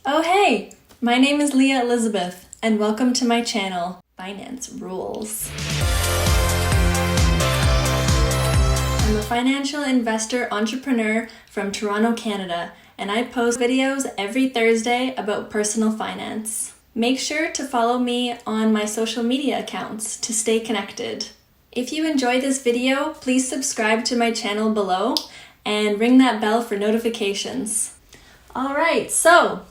Oh hey, my name is Leah Elizabeth and welcome to my channel, Finance Rules. I'm a financial investor entrepreneur from Toronto, Canada, and I post videos every Thursday about personal finance. Make sure to follow me on my social media accounts to stay connected. If you enjoyed this video, please subscribe to my channel below and ring that bell for notifications. Alright, so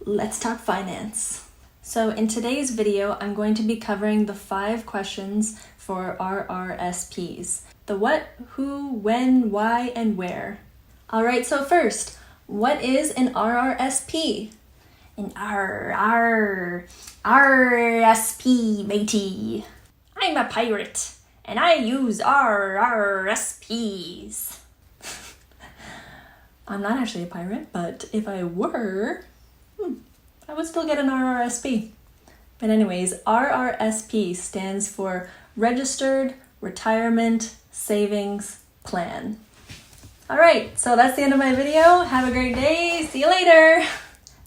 let's talk finance. So in today's video, I'm going to be covering the 5 questions for RRSPs. The what, who, when, why, and where. Alright, so first, what is an RRSP? An RRSP, matey. I'm a pirate, and I use RRSPs. I'm not actually a pirate, but if I were, I would still get an RRSP. But anyways, RRSP stands for Registered Retirement Savings Plan. Alright, so that's the end of my video. Have a great day. See you later.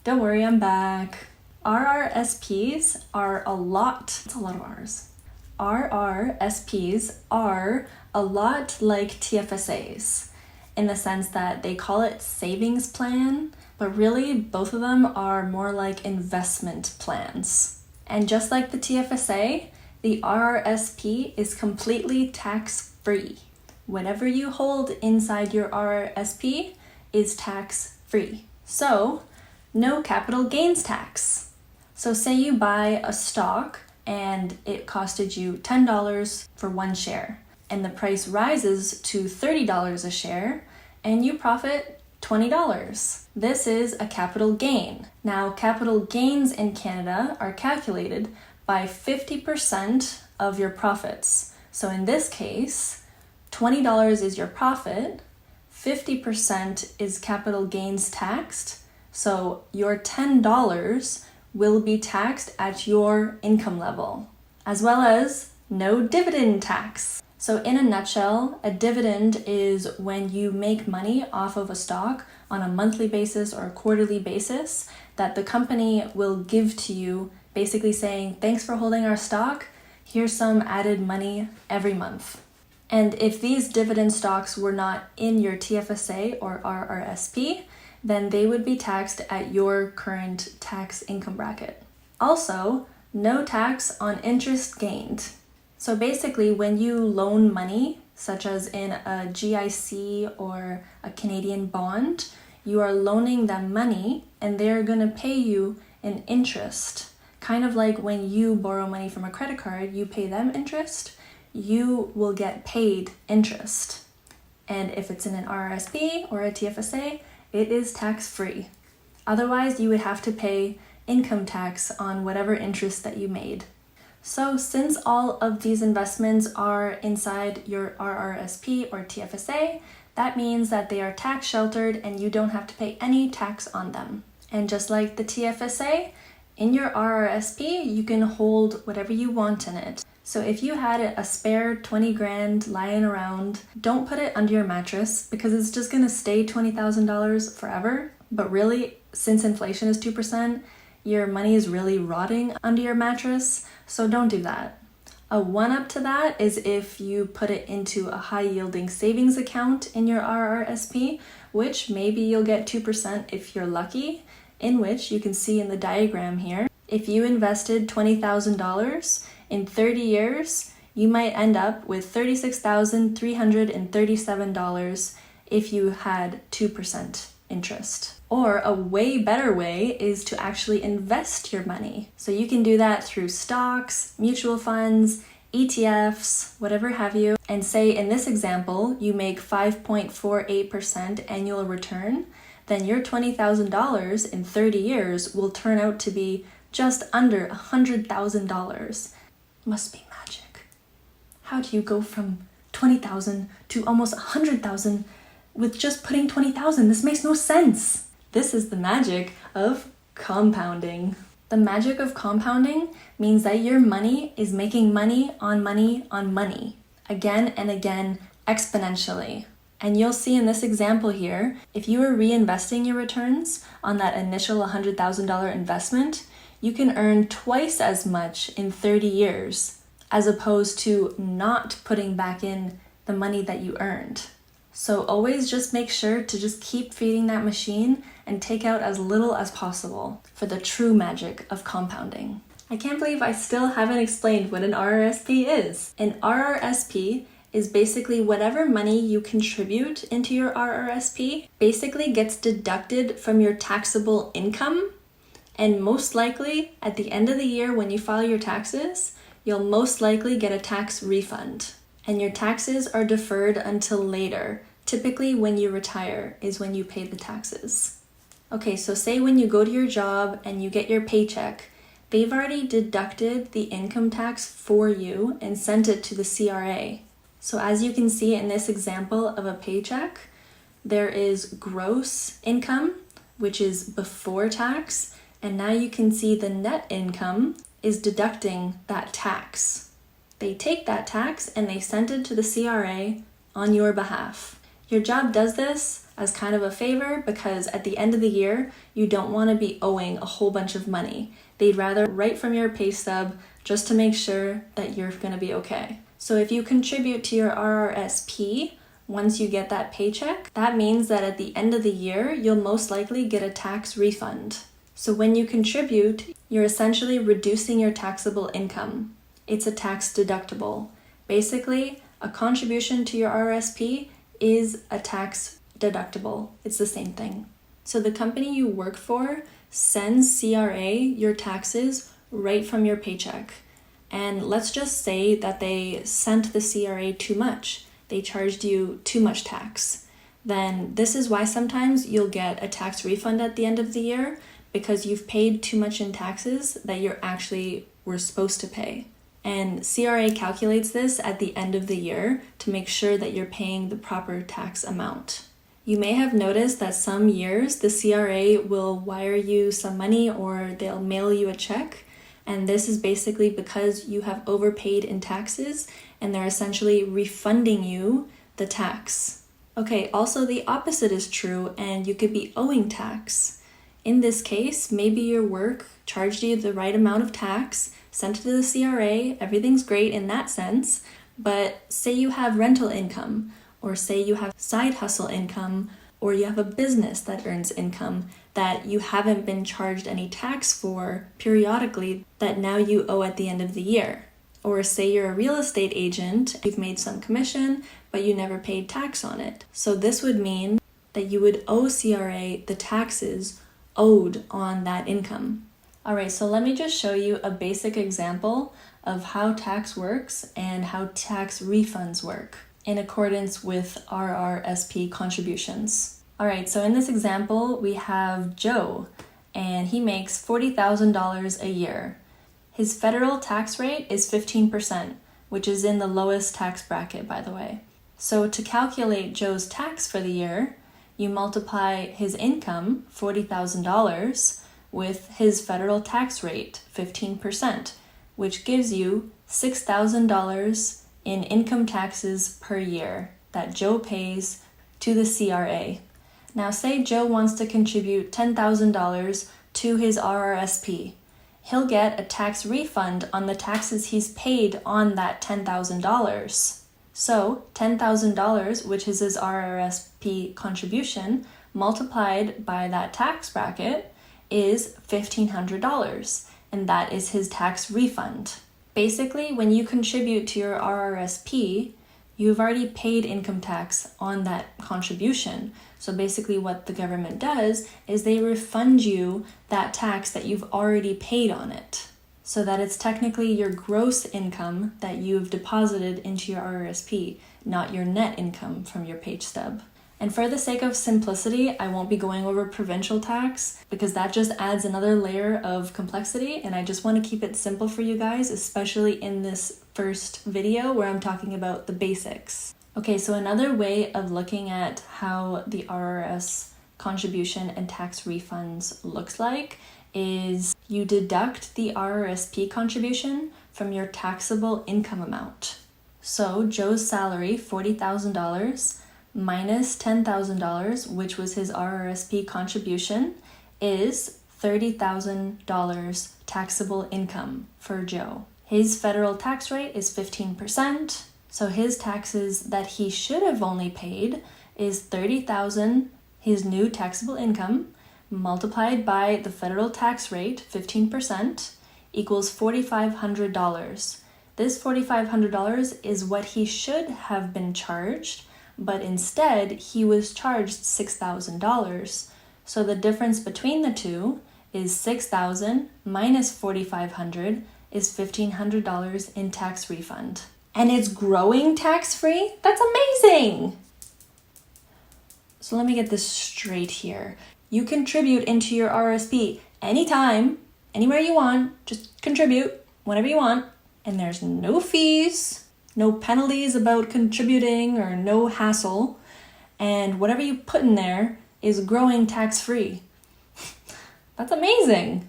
Don't worry, I'm back. RRSPs are a lot. It's a lot of R's. RRSPs are a lot like TFSAs in the sense that they call it savings plan, but really both of them are more like investment plans. And just like the TFSA, the RRSP is completely tax-free. Whatever you hold inside your RRSP is tax-free. So, no capital gains tax. So say you buy a stock and it costed you $10 for one share, and the price rises to $30 a share, and you profit $20. This is a capital gain. Now, capital gains in Canada are calculated by 50% of your profits. So in this case, $20 is your profit, 50% is capital gains taxed, so your $10 will be taxed at your income level, as well as no dividend tax. So in a nutshell, a dividend is when you make money off of a stock on a monthly basis or a quarterly basis that the company will give to you, basically saying, thanks for holding our stock, here's some added money every month. And if these dividend stocks were not in your TFSA or RRSP, then they would be taxed at your current tax income bracket. Also, no tax on interest gained. So basically, when you loan money, such as in a GIC or a Canadian bond, you are loaning them money and they're going to pay you an interest. Kind of like when you borrow money from a credit card, you pay them interest, you will get paid interest. And if it's in an RRSP or a TFSA, it is tax-free. Otherwise, you would have to pay income tax on whatever interest that you made. So since all of these investments are inside your RRSP or TFSA, that means that they are tax sheltered and you don't have to pay any tax on them. And just like the TFSA, in your RRSP, you can hold whatever you want in it. So if you had a spare 20 grand lying around, don't put it under your mattress because it's just gonna stay $20,000 forever. But really, since inflation is 2%, your money is really rotting under your mattress, so don't do that. A one-up to that is if you put it into a high-yielding savings account in your RRSP, which maybe you'll get 2% if you're lucky, in which you can see in the diagram here, if you invested $20,000 in 30 years, you might end up with $36,337 if you had 2% interest. Or a way better way is to actually invest your money. So you can do that through stocks, mutual funds, ETFs, whatever have you. And say in this example, you make 5.48% annual return, then your $20,000 in 30 years will turn out to be just under $100,000. Must be magic. How do you go from 20,000 to almost 100,000 with just putting 20,000? This makes no sense. This is the magic of compounding. The magic of compounding means that your money is making money on money on money, again and again, exponentially. And you'll see in this example here, if you are reinvesting your returns on that initial $100,000 investment, you can earn twice as much in 30 years, as opposed to not putting back in the money that you earned. So always just make sure to just keep feeding that machine and take out as little as possible for the true magic of compounding. I can't believe I still haven't explained what an RRSP is. An RRSP is basically whatever money you contribute into your RRSP basically gets deducted from your taxable income, and most likely at the end of the year when you file your taxes, you'll most likely get a tax refund. And your taxes are deferred until later. Typically when you retire is when you pay the taxes. Okay, so say when you go to your job and you get your paycheck, they've already deducted the income tax for you and sent it to the CRA. So as you can see in this example of a paycheck, there is gross income, which is before tax, and now you can see the net income is deducting that tax. They take that tax and they send it to the CRA on your behalf. Your job does this as kind of a favor because at the end of the year, you don't want to be owing a whole bunch of money. They'd rather write from your pay stub just to make sure that you're going to be okay. So if you contribute to your RRSP, once you get that paycheck, that means that at the end of the year, you'll most likely get a tax refund. So when you contribute, you're essentially reducing your taxable income. It's a tax deductible. Basically, a contribution to your RRSP is a tax deductible. It's the same thing. So the company you work for sends CRA your taxes right from your paycheck. And let's just say that they sent the CRA too much. They charged you too much tax. Then this is why sometimes you'll get a tax refund at the end of the year, because you've paid too much in taxes that you actually were supposed to pay. And CRA calculates this at the end of the year to make sure that you're paying the proper tax amount. You may have noticed that some years the CRA will wire you some money or they'll mail you a check, and this is basically because you have overpaid in taxes and they're essentially refunding you the tax. Okay, also the opposite is true and you could be owing tax. In this case, maybe your work charged you the right amount of tax, sent it to the CRA, everything's great in that sense, but say you have rental income, or say you have side hustle income, or you have a business that earns income that you haven't been charged any tax for periodically that now you owe at the end of the year. Or say you're a real estate agent, you've made some commission, but you never paid tax on it. So this would mean that you would owe CRA the taxes owed on that income. All right, so let me just show you a basic example of how tax works and how tax refunds work in accordance with RRSP contributions. All right, so in this example, we have Joe, and he makes $40,000 a year. His federal tax rate is 15%, which is in the lowest tax bracket, by the way. So to calculate Joe's tax for the year, you multiply his income, $40,000, with his federal tax rate, 15%, which gives you $6,000 in income taxes per year that Joe pays to the CRA. Now say Joe wants to contribute $10,000 to his RRSP. He'll get a tax refund on the taxes he's paid on that $10,000. So $10,000, which is his RRSP contribution, multiplied by that tax bracket is $1,500, and that is his tax refund. Basically, when you contribute to your RRSP, you've already paid income tax on that contribution. So basically what the government does is they refund you that tax that you've already paid on it, so that it's technically your gross income that you've deposited into your RRSP, not your net income from your pay stub. And for the sake of simplicity, I won't be going over provincial tax because that just adds another layer of complexity, and I just want to keep it simple for you guys, especially in this first video where I'm talking about the basics. Okay, so another way of looking at how the RRS contribution and tax refunds looks like is you deduct the RRSP contribution from your taxable income amount. So Joe's salary, $40,000, minus $10,000, which was his RRSP contribution, is $30,000 taxable income for Joe. His federal tax rate is 15%, so his taxes that he should have only paid is $30,000, his new taxable income, multiplied by the federal tax rate, 15%, equals $4,500. This $4,500 is what he should have been charged, but instead he was charged $6,000. So the difference between the two is $6,000 minus $4,500 is $1,500 in tax refund. And it's growing tax-free? That's amazing! So let me get this straight here. You contribute into your RRSP anytime, anywhere you want, just contribute whenever you want, and there's no fees, no penalties about contributing or no hassle, and whatever you put in there is growing tax-free. That's amazing.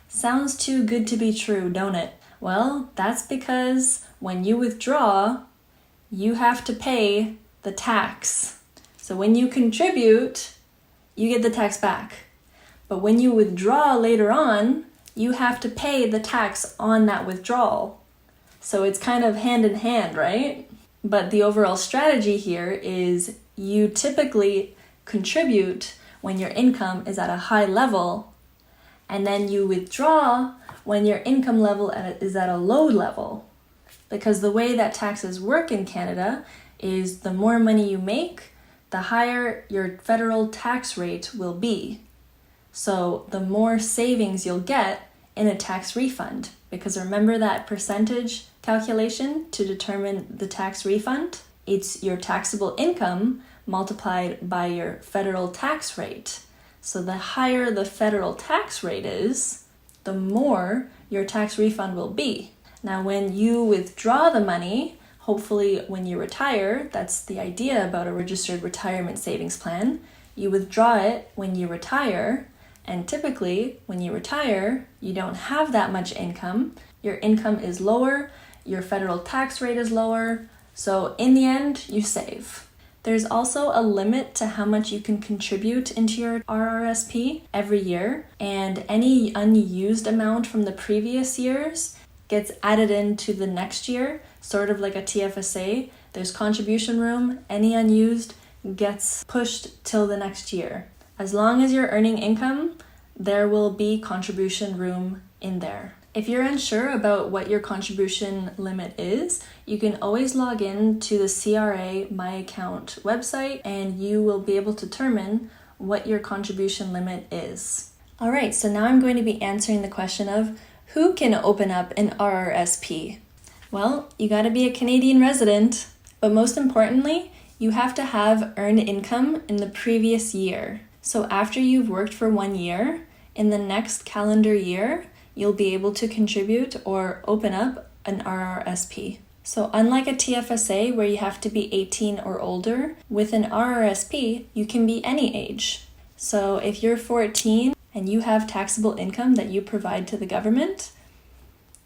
Sounds too good to be true, don't it? Well, that's because when you withdraw, you have to pay the tax. So when you contribute, you get the tax back. But when you withdraw later on, you have to pay the tax on that withdrawal. So it's kind of hand in hand, right? But the overall strategy here is you typically contribute when your income is at a high level, and then you withdraw when your income level is at a low level. Because the way that taxes work in Canada is the more money you make, the higher your federal tax rate will be. So the more savings you'll get in a tax refund. Because remember that percentage calculation to determine the tax refund? It's your taxable income multiplied by your federal tax rate. So the higher the federal tax rate is, the more your tax refund will be. Now, when you withdraw the money, hopefully when you retire, that's the idea about a registered retirement savings plan, you withdraw it when you retire, and typically when you retire, you don't have that much income. Your income is lower, your federal tax rate is lower, so in the end, you save. There's also a limit to how much you can contribute into your RRSP every year, and any unused amount from the previous years gets added into the next year, sort of like a TFSA. There's contribution room, any unused gets pushed till the next year. As long as you're earning income, there will be contribution room in there. If you're unsure about what your contribution limit is, you can always log in to the CRA My Account website and you will be able to determine what your contribution limit is. All right, so now I'm going to be answering the question of who can open up an RRSP? Well, you got to be a Canadian resident, but most importantly, you have to have earned income in the previous year. So after you've worked for 1 year, in the next calendar year, you'll be able to contribute or open up an RRSP. So unlike a TFSA where you have to be 18 or older, with an RRSP, you can be any age. So if you're 14 and you have taxable income that you provide to the government,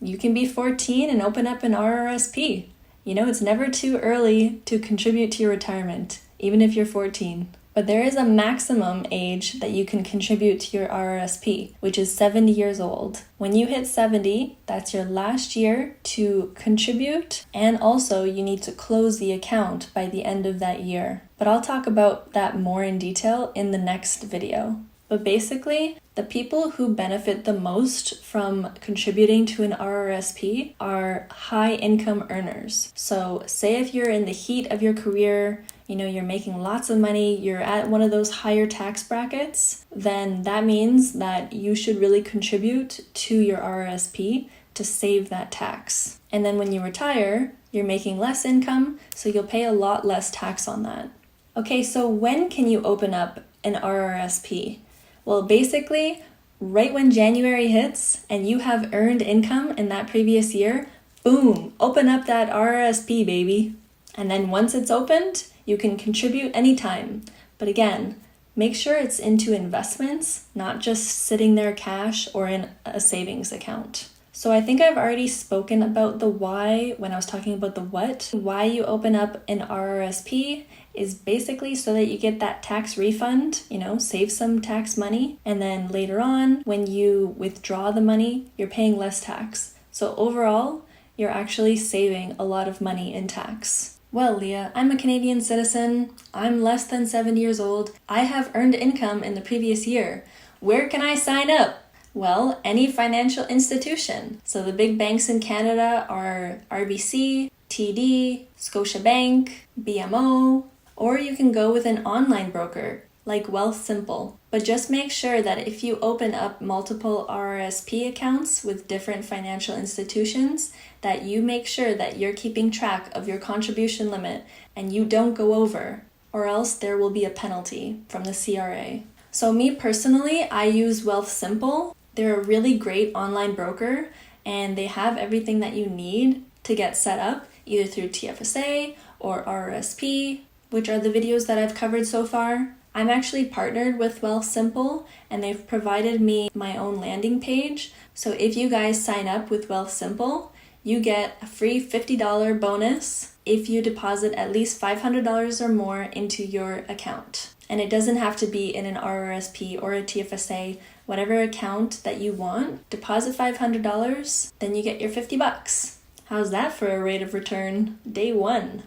you can be 14 and open up an RRSP. You know, it's never too early to contribute to your retirement, even if you're 14. But there is a maximum age that you can contribute to your RRSP, which is 70 years old. When you hit 70, that's your last year to contribute, and also you need to close the account by the end of that year. But I'll talk about that more in detail in the next video. But basically, the people who benefit the most from contributing to an RRSP are high income earners. So say if you're in the heat of your career, you know, you're making lots of money, you're at one of those higher tax brackets, then that means that you should really contribute to your RRSP to save that tax. And then when you retire, you're making less income, so you'll pay a lot less tax on that. Okay, so when can you open up an RRSP? Well, basically, right when January hits and you have earned income in that previous year, boom, open up that RRSP, baby. And then once it's opened, you can contribute anytime. But again, make sure it's into investments, not just sitting there cash or in a savings account. So I think I've already spoken about the why when I was talking about the what, why you open up an RRSP is basically so that you get that tax refund, save some tax money, and then later on, when you withdraw the money, you're paying less tax. So overall, you're actually saving a lot of money in tax. Well, Leah, I'm a Canadian citizen. I'm less than 7 years old. I have earned income in the previous year. Where can I sign up? Well, any financial institution. So the big banks in Canada are RBC, TD, Scotiabank, BMO, or you can go with an online broker like Wealthsimple. But just make sure that if you open up multiple RRSP accounts with different financial institutions, that you make sure that you're keeping track of your contribution limit and you don't go over, or else there will be a penalty from the CRA. So me personally, I use Wealthsimple. They're a really great online broker and they have everything that you need to get set up, either through TFSA or RRSP, which are the videos that I've covered so far. I'm actually partnered with Wealthsimple and they've provided me my own landing page. So if you guys sign up with Wealthsimple, you get a free $50 bonus if you deposit at least $500 or more into your account. And it doesn't have to be in an RRSP or a TFSA, whatever account that you want. Deposit $500, then you get your $50. How's that for a rate of return? Day one.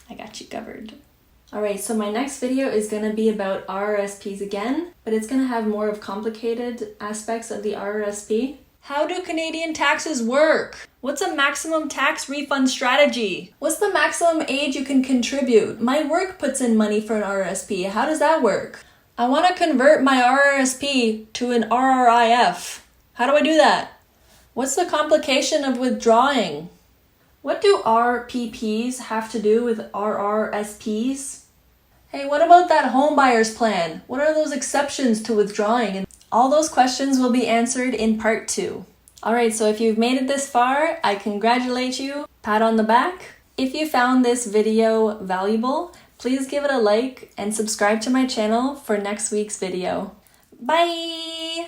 I got you covered. Alright, so my next video is going to be about RRSPs again, but it's going to have more of complicated aspects of the RRSP. How do Canadian taxes work? What's a maximum tax refund strategy? What's the maximum age you can contribute? My work puts in money for an RRSP. How does that work? I want to convert my RRSP to an RRIF. How do I do that? What's the complication of withdrawing? What do RPPs have to do with RRSPs? Hey, what about that home buyer's plan? What are those exceptions to withdrawing? And all those questions will be answered in part 2. Alright, so if you've made it this far, I congratulate you. Pat on the back. If you found this video valuable, please give it a like and subscribe to my channel for next week's video. Bye!